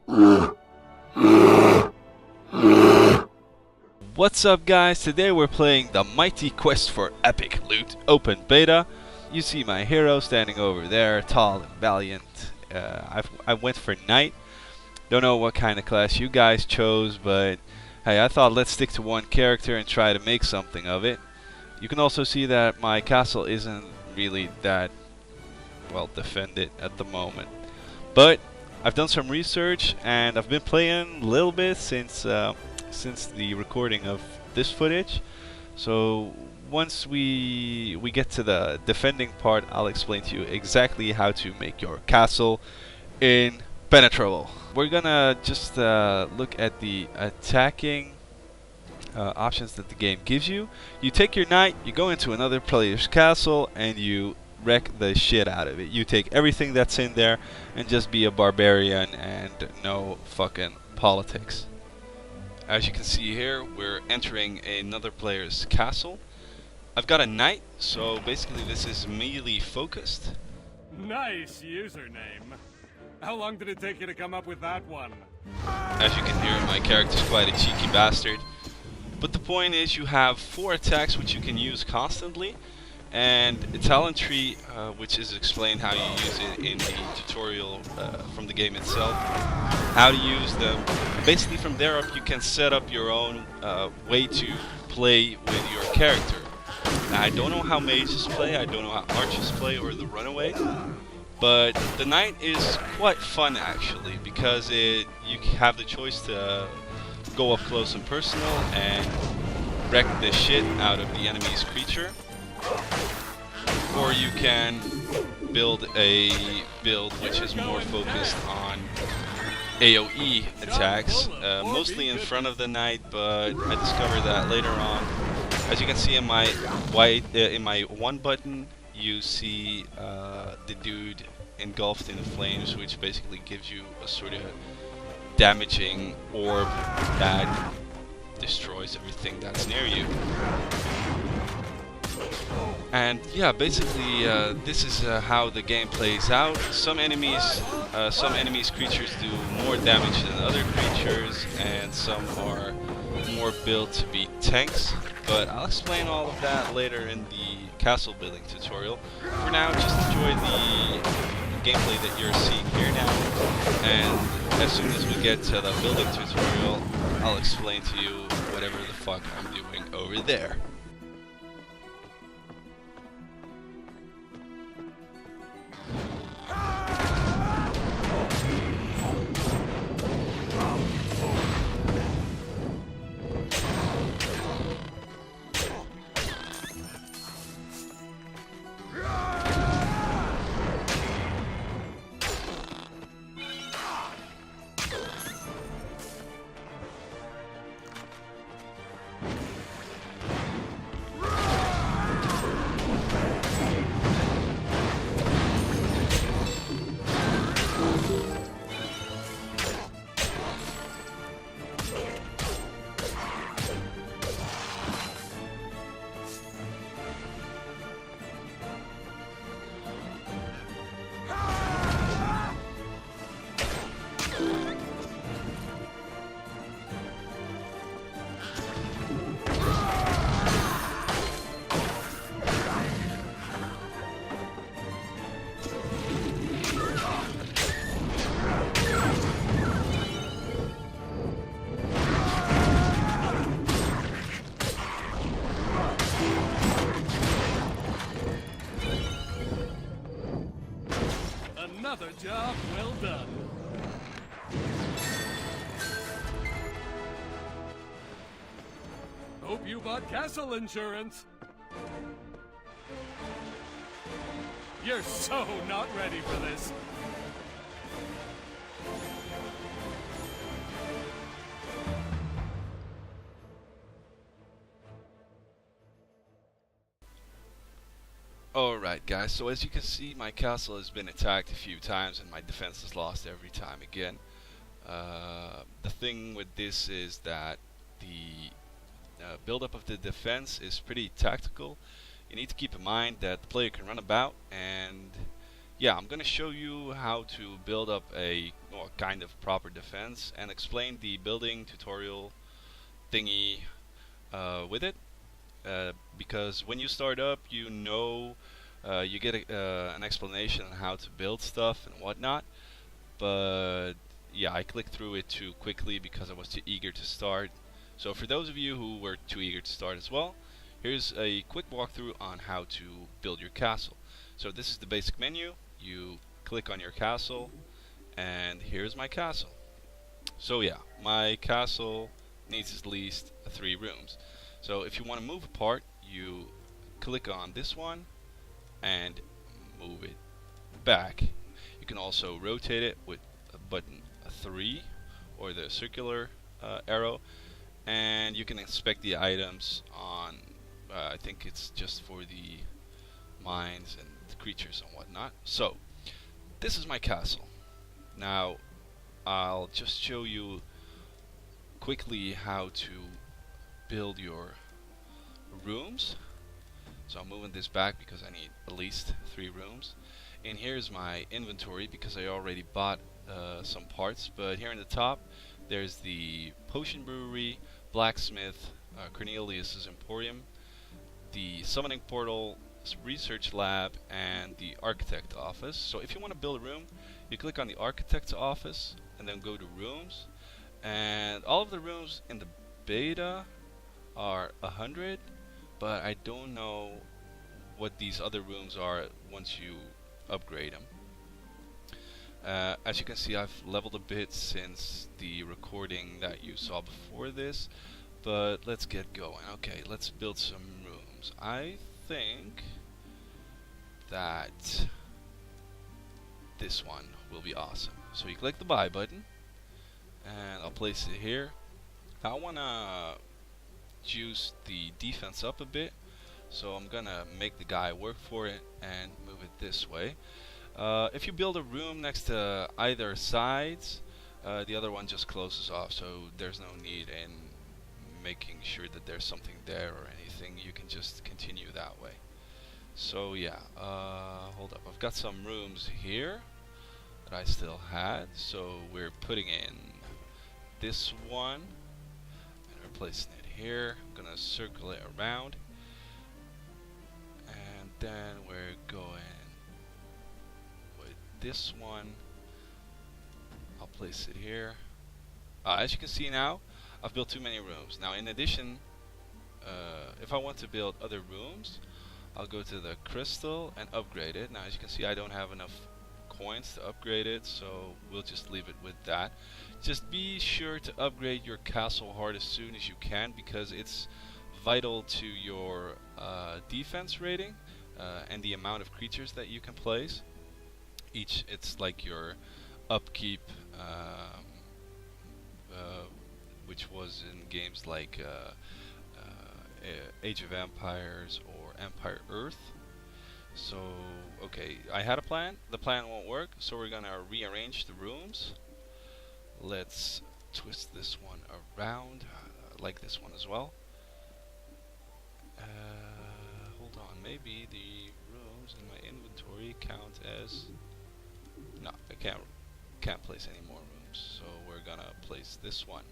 What's up guys, today we're playing the Mighty Quest for Epic Loot Open Beta. You see my hero standing over there, tall and valiant. I went for Knight. Don't know what kind of class you guys chose, but hey, I thought let's stick to one character and try to make something of it. You can also see that my castle isn't really that well defended at the moment. But I've done some research and I've been playing a little bit since the recording of this footage. So once we get to the defending part, I'll explain to you exactly how to make your castle impenetrable. We're gonna just look at the attacking options that the game gives you. You take your knight, you go into another player's castle, and you wreck the shit out of it. You take everything that's in there and just be a barbarian and no fucking politics. As you can see here, we're entering another player's castle. I've got a knight, so basically this is melee focused. Nice username. How long did it take you to come up with that one? As you can hear, my character's quite a cheeky bastard. But the point is, you have 4 attacks which you can use constantly, and a talent tree which is explained how you use it in the tutorial from the game itself. How to use them. Basically from there up you can set up your own way to play with your character. Now, I don't know how mages play, I don't know how archers play or the runaway, but the knight is quite fun actually, because you have the choice to go up close and personal and wreck the shit out of the enemy's creature, or you can build a build which is more focused on AoE attacks, mostly in front of the knight, but I discovered that later on. As you can see in my one button, you see the dude engulfed in the flames, which basically gives you a sort of damaging orb that destroys everything that's near you. And yeah, basically this is how the game plays out. Some enemies creatures do more damage than other creatures, and some are more built to be tanks. But I'll explain all of that later in the castle building tutorial. For now, just enjoy the gameplay that you're seeing here now, and as soon as we get to the building tutorial, I'll explain to you whatever the fuck I'm doing over there. Another job well done. Hope you bought castle insurance. You're so not ready for this. Alright guys, so as you can see, my castle has been attacked a few times and my defense is lost every time again. The thing with this is that the build-up of the defense is pretty tactical. You need to keep in mind that the player can run about and yeah, I'm gonna show you how to build up a well, kind of proper defense and explain the building tutorial thingy with it. Because when you start up, you get an explanation on how to build stuff and whatnot. But yeah, I clicked through it too quickly because I was too eager to start. So for those of you who were too eager to start as well, here's a quick walkthrough on how to build your castle. So this is the basic menu. You click on your castle, and here's my castle. So yeah, my castle needs at least 3 rooms. So if you want to move a part, you click on this one and move it back. You can also rotate it with button 3 or the circular arrow, and you can inspect the items on I think it's just for the mines and the creatures and whatnot. So this is my castle. Now I'll just show you quickly how to build your rooms. So I'm moving this back because I need at least 3 rooms. And here's my inventory because I already bought some parts. But here in the top, there's the potion brewery, blacksmith, Cornelius's Emporium, the summoning portal, research lab, and the architect office. So if you want to build a room, you click on the architect's office and then go to rooms. And all of the rooms in the beta are 100, but I don't know what these other rooms are once you upgrade them. As you can see, I've leveled a bit since the recording that you saw before this, but let's get going. Okay, let's build some rooms. I think that this one will be awesome. So you click the buy button, and I'll place it here. Now I want to juice the defense up a bit, so I'm gonna make the guy work for it and move it this way. If you build a room next to either sides, the other one just closes off, so there's no need in making sure that there's something there or anything. You can just continue that way. So yeah, hold up, I've got some rooms here that I still had, so we're putting in this one and replacing it here. I'm gonna circle it around, and then we're going with this one. I'll place it here. As you can see now, I've built too many rooms. Now in addition, if I want to build other rooms, I'll go to the crystal and upgrade it. Now as you can see, I don't have enough coins to upgrade it, so we'll just leave it with that. Just be sure to upgrade your castle heart as soon as you can, because it's vital to your defense rating and the amount of creatures that you can place. It's like your upkeep, which was in games like Age of Empires or Empire Earth. So, okay, I had a plan. The plan won't work, so we're gonna rearrange the rooms. Let's twist this one around, like this one as well. Hold on, maybe the rooms in my inventory count as... No, I can't place any more rooms, so we're gonna place this one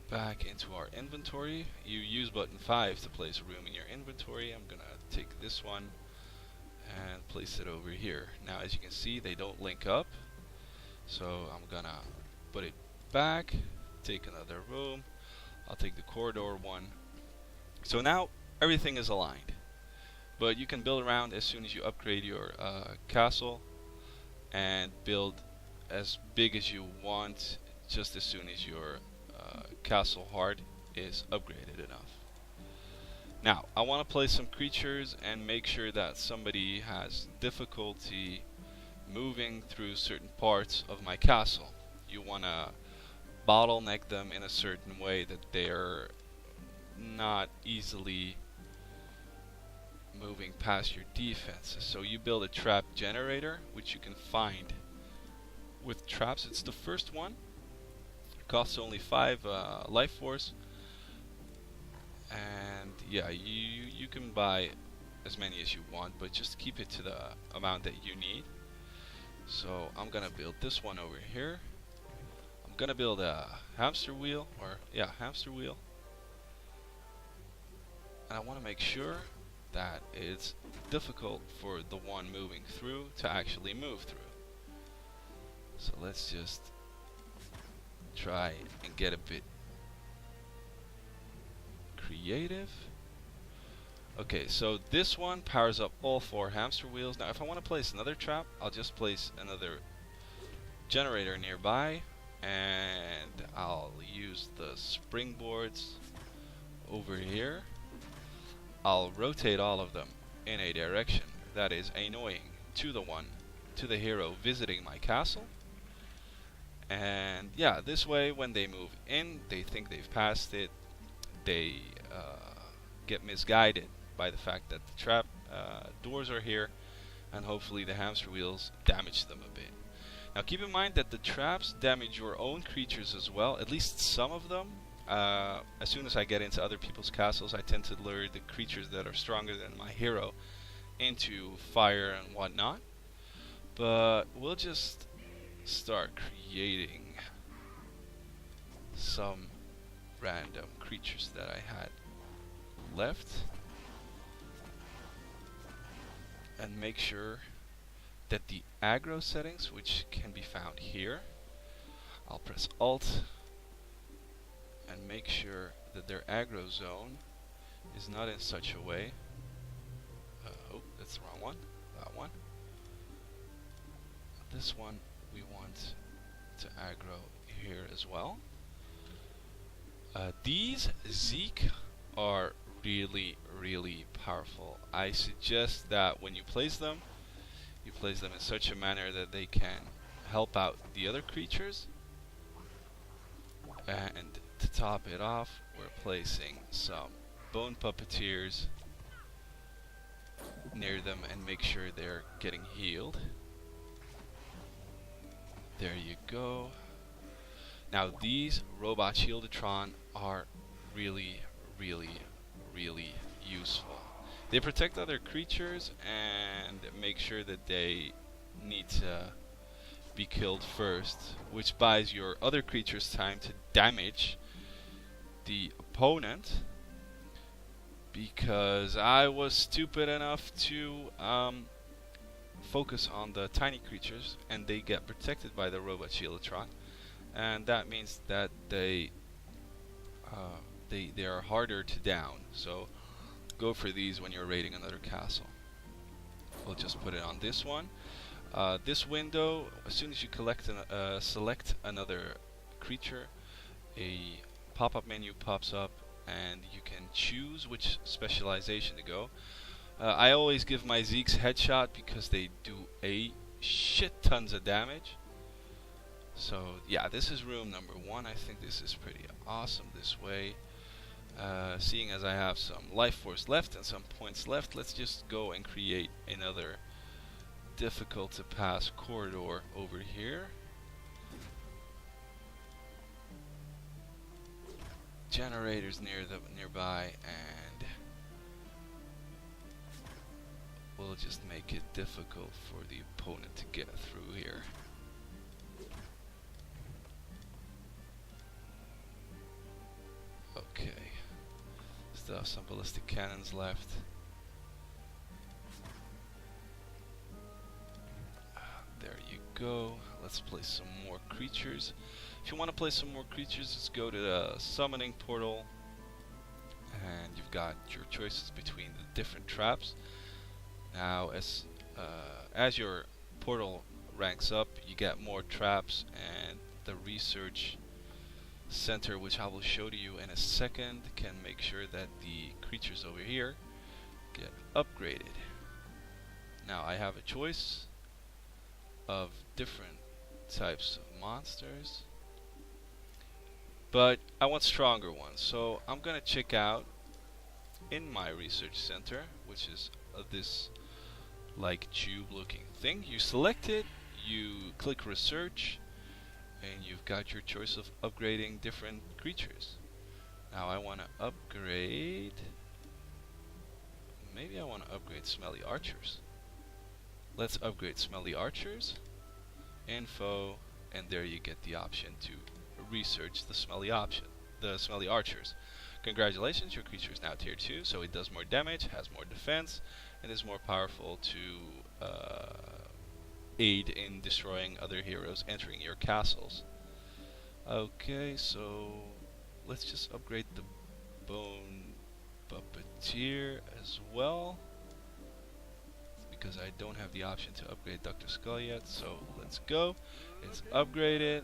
back into our inventory. You use button 5 to place a room in your inventory. I'm gonna take this one and place it over here. Now as you can see, they don't link up, so I'm gonna put it back, take another room. I'll take the corridor one. So now everything is aligned, but you can build around as soon as you upgrade your castle, and build as big as you want just as soon as your castle heart is upgraded enough. Now I want to place some creatures and make sure that somebody has difficulty moving through certain parts of my castle. You want to bottleneck them in a certain way that they're not easily moving past your defenses. So you build a trap generator, which you can find with traps. It's the first one. It costs only 5 life force, and yeah, you can buy as many as you want, but just keep it to the amount that you need. So I'm gonna build this one over here. I'm gonna build a hamster wheel, or yeah, hamster wheel. And I want to make sure that it's difficult for the one moving through to actually move through. So let's just try and get a bit creative. Okay, so this one powers up all 4 hamster wheels. Now if I want to place another trap, I'll just place another generator nearby, and I'll use the springboards over here. I'll rotate all of them in a direction that is annoying to the hero visiting my castle. And yeah, this way when they move in, they think they've passed it. They get misguided by the fact that the trap doors are here, and hopefully the hamster wheels damage them a bit. Now keep in mind that the traps damage your own creatures as well, at least some of them. As soon as I get into other people's castles, I tend to lure the creatures that are stronger than my hero into fire and whatnot. But we'll just start creating some random creatures that I had left, and make sure that the aggro settings, which can be found here, I'll press Alt and make sure that their aggro zone is not in such a way. Oh, that's the wrong one. That one. This one we want to aggro here as well. These Zeke are really, really powerful. I suggest that when you place them in such a manner that they can help out the other creatures. And to top it off, we're placing some bone puppeteers near them and make sure they're getting healed. There you go. Now these robot Shieldatron are really, really, really useful. They protect other creatures and make sure that they need to be killed first, which buys your other creatures time to damage the opponent, because I was stupid enough to focus on the tiny creatures and they get protected by the robot Shieldatron, and that means that they are harder to down. So go for these when you're raiding another castle. We'll just put it on this one. This window, as soon as you select another creature, a pop-up menu pops up and you can choose which specialization to go. I always give my Zeeks headshot because they do a shit tons of damage. So yeah, this is room number 1. I think this is pretty awesome this way. Seeing as I have some life force left and some points left, let's just go and create another difficult to pass corridor over here. Generators nearby, and we'll just make it difficult for the opponent to get through here. Okay, still have some ballistic cannons left. There you go. Let's place some more creatures. If you want to play some more creatures, just go to the summoning portal, and you've got your choices between the different traps. Now, as your portal ranks up, you get more traps, and the research center, which I will show to you in a second, can make sure that the creatures over here get upgraded. Now, I have a choice of different types of monsters, but I want stronger ones, so I'm gonna check out in my research center, which is this like tube looking thing. You select it, you click research, and you've got your choice of upgrading different creatures. Now I want to upgrade maybe I want to upgrade Smelly Archers. Let's upgrade Smelly Archers. Info, and there you get the option to research the Smelly Archers. Congratulations, your creature is now tier 2, so it does more damage, has more defense, and is more powerful to aid in destroying other heroes entering your castles. Okay, so let's just upgrade the Bone Puppeteer as well, because I don't have the option to upgrade Dr. Skull yet, so let's go. It's upgraded,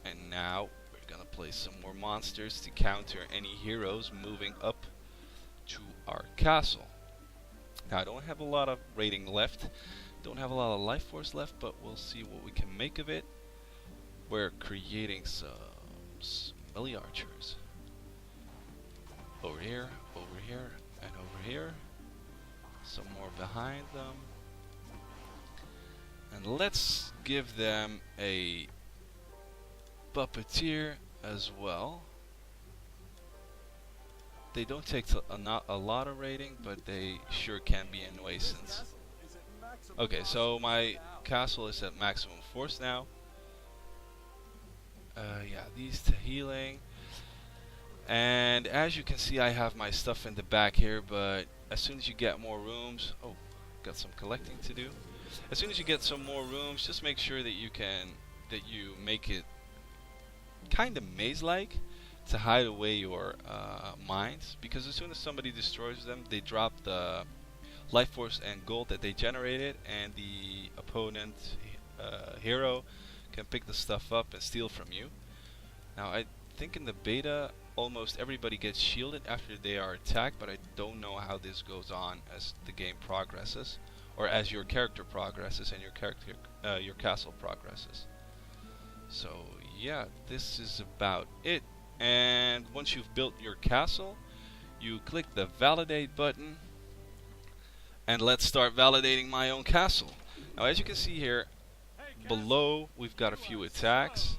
and now we're gonna play some more monsters to counter any heroes moving up to our castle. Now I don't have a lot of rating left, don't have a lot of life force left, but we'll see what we can make of it. We're creating some Smelly Archers. Over here, and over here. Some more behind them. And let's give them a Puppeteer as well. They don't take not a lot of rating, but they sure can be a nuisance. Okay, so my castle is at maximum force now. Yeah, these to healing. And as you can see, I have my stuff in the back here, but as soon as you get more rooms, oh, got some collecting to do. As soon as you get some more rooms, just make sure that you make it kind of maze-like to hide away your mines, because as soon as somebody destroys them, they drop the life force and gold that they generated, and the opponent hero can pick the stuff up and steal from you. Now I think in the beta almost everybody gets shielded after they are attacked, but I don't know how this goes on as the game progresses, or as your character progresses and your castle progresses. So yeah, this is about it. And once you've built your castle, you click the validate button, and let's start validating my own castle. Now as you can see here below, we've got a few attacks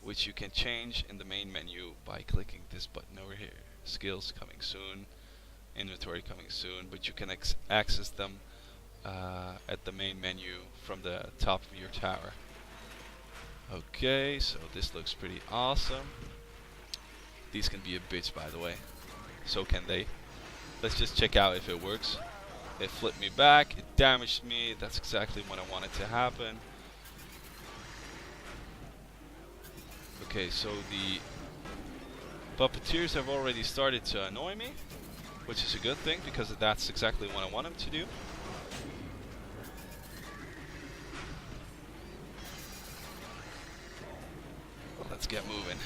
which you can change in the main menu by clicking this button over here. Skills coming soon, inventory coming soon, but you can access them at the main menu from the top of your tower. Okay, so this looks pretty awesome. These can be a bitch, by the way. So can they. Let's just check out if it works. It flipped me back, it damaged me, that's exactly what I wanted to happen. Okay, so the Puppeteers have already started to annoy me, which is a good thing, because that's exactly what I want them to do. Let's get moving.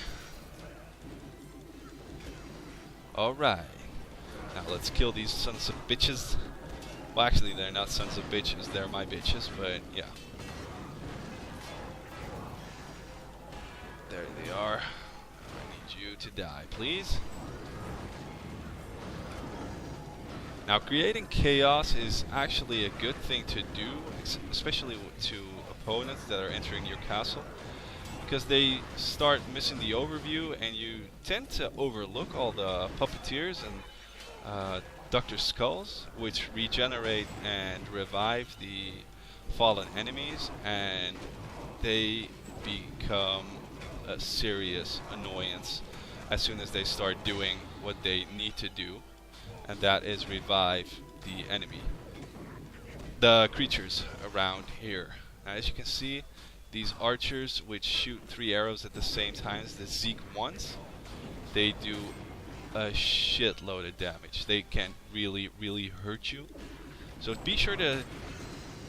Alright. Now let's kill these sons of bitches. Well, actually, they're not sons of bitches, they're my bitches, but yeah. There they are. I need you to die, please. Now, creating chaos is actually a good thing to do, especially to opponents that are entering your castle, because they start missing the overview, and you tend to overlook all the Puppeteers and Dr. Skulls, which regenerate and revive the fallen enemies, and they become a serious annoyance as soon as they start doing what they need to do, and that is revive the creatures around here. Now, as you can see, these archers, which shoot 3 arrows at the same time as the Zeke ones, they do a shitload of damage. They can really, really hurt you. So be sure to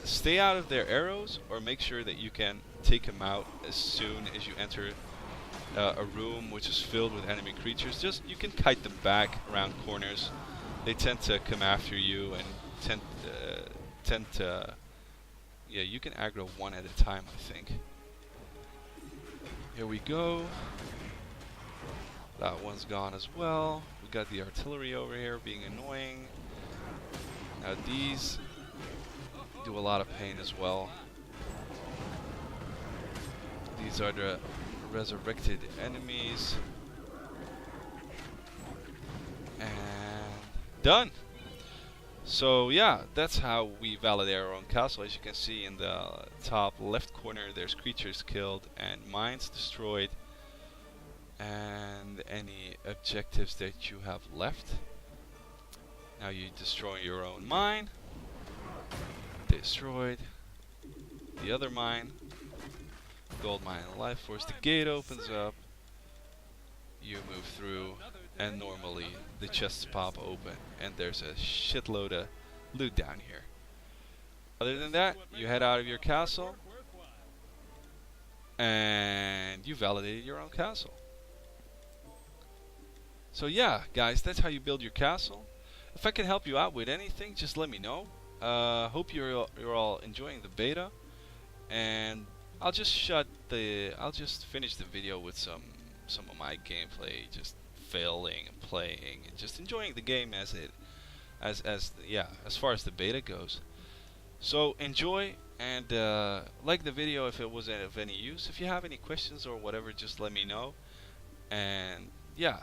stay out of their arrows, or make sure that you can take them out as soon as you enter a room which is filled with enemy creatures. Just, you can kite them back around corners. They tend to come after you and tend to yeah, you can aggro one at a time, I think. Here we go. That one's gone as well. We got the artillery over here being annoying. Now these do a lot of pain as well. These are the resurrected enemies. And done! So yeah, that's how we validate our own castle. As you can see in the top left corner, there's creatures killed and mines destroyed, and any objectives that you have left. Now you destroy your own mine, destroyed the other mine, gold mine and life force. The gate opens up, you move through, and normally the chests pop open and there's a shitload of loot down here. Other than that, you head out of your castle and you validated your own castle. So yeah, guys, that's how you build your castle. If I can help you out with anything, just let me know. Hope you're all enjoying the beta, and I'll just finish the video with some of my gameplay, just failing and playing and just enjoying the game as far as the beta goes. So enjoy and like the video if it was of any use. If you have any questions or whatever, just let me know. And yeah,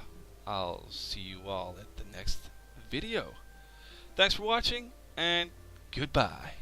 I'll see you all at the next video. Thanks for watching and goodbye.